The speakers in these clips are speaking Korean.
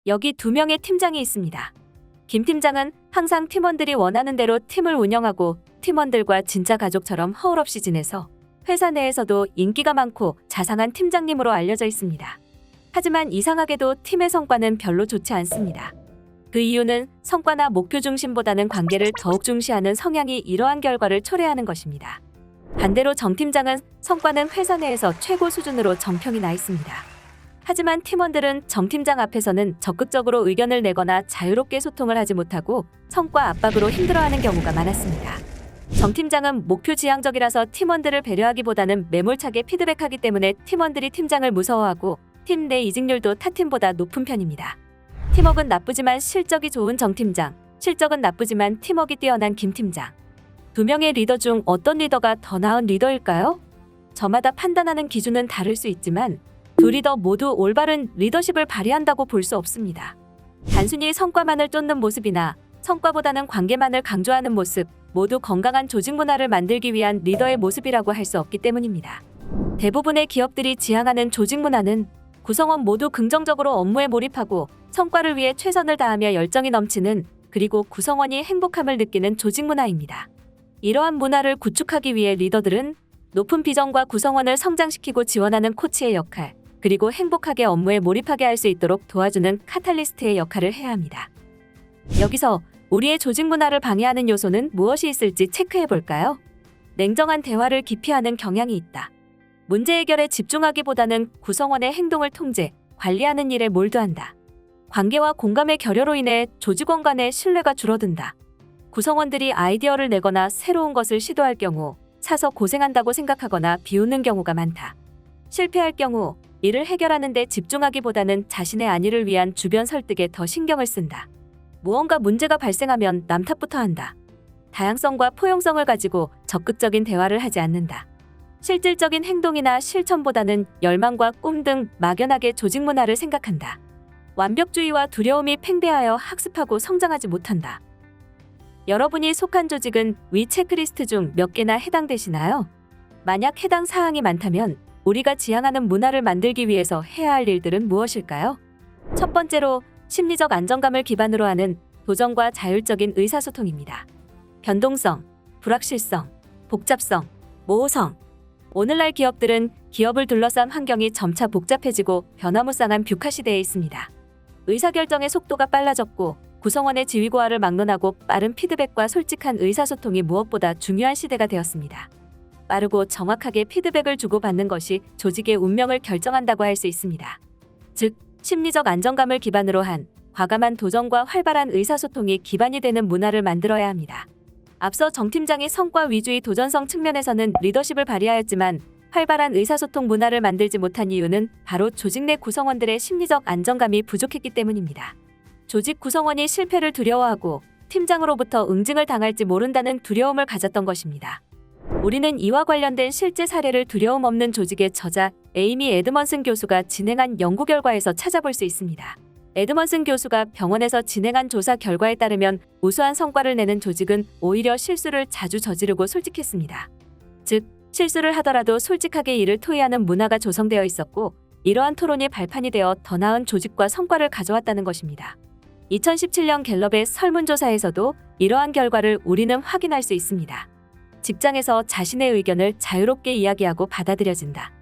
여기 두 명의 팀장이 있습니다. 김 팀장은 항상 팀원들이 원하는 대로 팀을 운영하고 팀원들과 진짜 가족처럼 허울 없이 지내서 회사 내에서도 인기가 많고 자상한 팀장님으로 알려져 있습니다. 하지만 이상하게도 팀의 성과는 별로 좋지 않습니다. 그 이유는 성과나 목표 중심보다는 관계를 더욱 중시하는 성향이 이러한 결과를 초래하는 것입니다. 반대로 정 팀장은 성과는 회사 내에서 최고 수준으로 정평이 나 있습니다. 하지만 팀원들은 정 팀장 앞에서는 적극적으로 의견을 내거나 자유롭게 소통을 하지 못하고 성과 압박으로 힘들어하는 경우가 많았습니다. 정 팀장은 목표 지향적이라서 팀원들을 배려하기보다는 매몰차게 피드백하기 때문에 팀원들이 팀장을 무서워하고 팀 내 이직률도 타 팀보다 높은 편입니다. 팀워크는 나쁘지만 실적이 좋은 정 팀장, 실적은 나쁘지만 팀워크가 뛰어난 김 팀장. 두 명의 리더 중 어떤 리더가 더 나은 리더일까요? 저마다 판단하는 기준은 다를 수 있지만 두 리더 모두 올바른 리더십을 발휘한다고 볼 수 없습니다. 단순히 성과만을 쫓는 모습이나 성과보다는 관계만을 강조하는 모습, 모두 건강한 조직 문화를 만들기 위한 리더의 모습이라고 할 수 없기 때문입니다. 대부분의 기업들이 지향하는 조직 문화는 구성원 모두 긍정적으로 업무에 몰입하고 성과를 위해 최선을 다하며 열정이 넘치는, 그리고 구성원이 행복함을 느끼는 조직 문화입니다. 이러한 문화를 구축하기 위해 리더들은 높은 비전과 구성원을 성장시키고 지원하는 코치의 역할, 그리고 행복하게 업무에 몰입하게 할 수 있도록 도와주는 카탈리스트의 역할을 해야 합니다. 여기서 우리의 조직 문화를 방해하는 요소는 무엇이 있을지 체크해 볼까요? 냉정한 대화를 기피하는 경향이 있다. 문제 해결에 집중하기보다는 구성원의 행동을 통제, 관리하는 일에 몰두한다. 관계와 공감의 결여로 인해 조직원 간의 신뢰가 줄어든다. 구성원들이 아이디어를 내거나 새로운 것을 시도할 경우 사서 고생한다고 생각하거나 비웃는 경우가 많다. 실패할 경우 이를 해결하는 데 집중하기보다는 자신의 안위를 위한 주변 설득에 더 신경을 쓴다. 무언가 문제가 발생하면 남 탓부터 한다. 다양성과 포용성을 가지고 적극적인 대화를 하지 않는다. 실질적인 행동이나 실천보다는 열망과 꿈 등 막연하게 조직 문화를 생각한다. 완벽주의와 두려움이 팽배하여 학습하고 성장하지 못한다. 여러분이 속한 조직은 위 체크리스트 중 몇 개나 해당되시나요? 만약 해당 사항이 많다면 우리가 지향하는 문화를 만들기 위해서 해야 할 일들은 무엇일까요? 첫 번째로 심리적 안정감을 기반으로 하는 도전과 자율적인 의사소통입니다. 변동성, 불확실성, 복잡성, 모호성. 오늘날 기업들은 기업을 둘러싼 환경이 점차 복잡해지고 변화무쌍한 뷰카 시대에 있습니다. 의사결정의 속도가 빨라졌고 구성원의 지위고하를 막론하고 빠른 피드백과 솔직한 의사소통이 무엇보다 중요한 시대가 되었습니다. 빠르고 정확하게 피드백을 주고받는 것이 조직의 운명을 결정한다고 할 수 있습니다. 즉, 심리적 안정감을 기반으로 한 과감한 도전과 활발한 의사소통이 기반이 되는 문화를 만들어야 합니다. 앞서 정 팀장이 성과 위주의 도전성 측면에서는 리더십을 발휘하였지만 활발한 의사소통 문화를 만들지 못한 이유는 바로 조직 내 구성원들의 심리적 안정감이 부족했기 때문입니다. 조직 구성원이 실패를 두려워하고 팀장으로부터 응징을 당할지 모른다는 두려움을 가졌던 것입니다. 우리는 이와 관련된 실제 사례를 두려움 없는 조직의 저자 에이미 에드먼슨 교수가 진행한 연구 결과에서 찾아볼 수 있습니다. 에드먼슨 교수가 병원에서 진행한 조사 결과에 따르면 우수한 성과를 내는 조직은 오히려 실수를 자주 저지르고 솔직했습니다. 즉, 실수를 하더라도 솔직하게 이를 토의하는 문화가 조성되어 있었고 이러한 토론이 발판이 되어 더 나은 조직과 성과를 가져왔다는 것입니다. 2017년 갤럽의 설문조사에서도 이러한 결과를 우리는 확인할 수 있습니다. 직장에서 자신의 의견을 자유롭게 이야기하고 받아들여진다.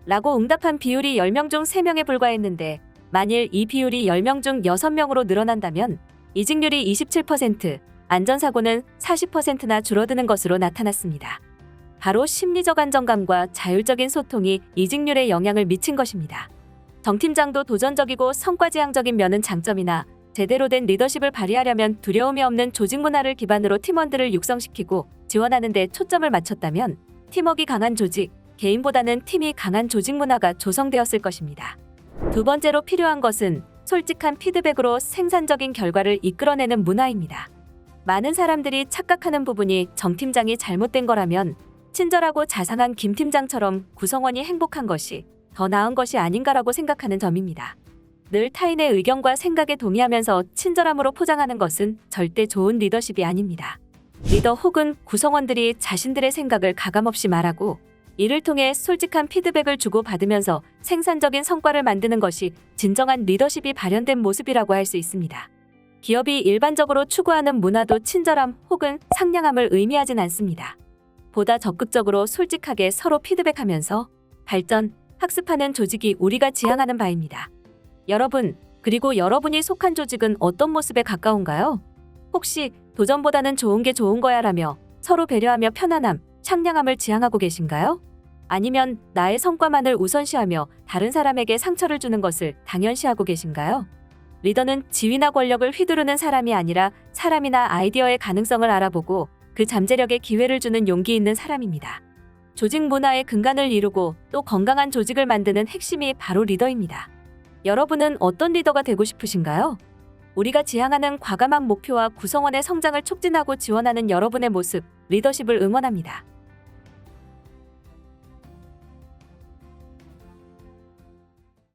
라고 응답한 비율이 10명 중 3명에 불과했는데 만일 이 비율이 10명 중 6명으로 늘어난다면 이직률이 27%, 안전사고는 40%나 줄어드는 것으로 나타났습니다. 바로 심리적 안정감과 자율적인 소통이 이직률에 영향을 미친 것입니다. 정 팀장도 도전적이고 성과지향적인 면은 장점이나 제대로 된 리더십을 발휘하려면 두려움이 없는 조직 문화를 기반으로 팀원들을 육성시키고 지원하는 데 초점을 맞췄다면 팀워크가 강한 조직, 개인보다는 팀이 강한 조직 문화가 조성되었을 것입니다. 두 번째로 필요한 것은 솔직한 피드백으로 생산적인 결과를 이끌어내는 문화입니다. 많은 사람들이 착각하는 부분이 정 팀장이 잘못된 거라면 친절하고 자상한 김 팀장처럼 구성원이 행복한 것이 더 나은 것이 아닌가라고 생각하는 점입니다. 늘 타인의 의견과 생각에 동의하면서 친절함으로 포장하는 것은 절대 좋은 리더십이 아닙니다. 리더 혹은 구성원들이 자신들의 생각을 가감없이 말하고 이를 통해 솔직한 피드백을 주고받으면서 생산적인 성과를 만드는 것이 진정한 리더십이 발현된 모습이라고 할 수 있습니다. 기업이 일반적으로 추구하는 문화도 친절함 혹은 상냥함을 의미하진 않습니다. 보다 적극적으로 솔직하게 서로 피드백하면서 발전, 학습하는 조직이 우리가 지향하는 바입니다. 여러분, 그리고 여러분이 속한 조직은 어떤 모습에 가까운가요? 혹시 도전보다는 좋은 게 좋은 거야라며 서로 배려하며 편안함, 상냥함을 지향하고 계신가요? 아니면 나의 성과만을 우선시하며 다른 사람에게 상처를 주는 것을 당연시하고 계신가요? 리더는 지위나 권력을 휘두르는 사람이 아니라 사람이나 아이디어의 가능성을 알아보고 그 잠재력에 기회를 주는 용기 있는 사람입니다. 조직 문화의 근간을 이루고 또 건강한 조직을 만드는 핵심이 바로 리더입니다. 여러분은 어떤 리더가 되고 싶으신가요? 우리가 지향하는 과감한 목표와 구성원의 성장을 촉진하고 지원하는 여러분의 모습, 리더십을 응원합니다.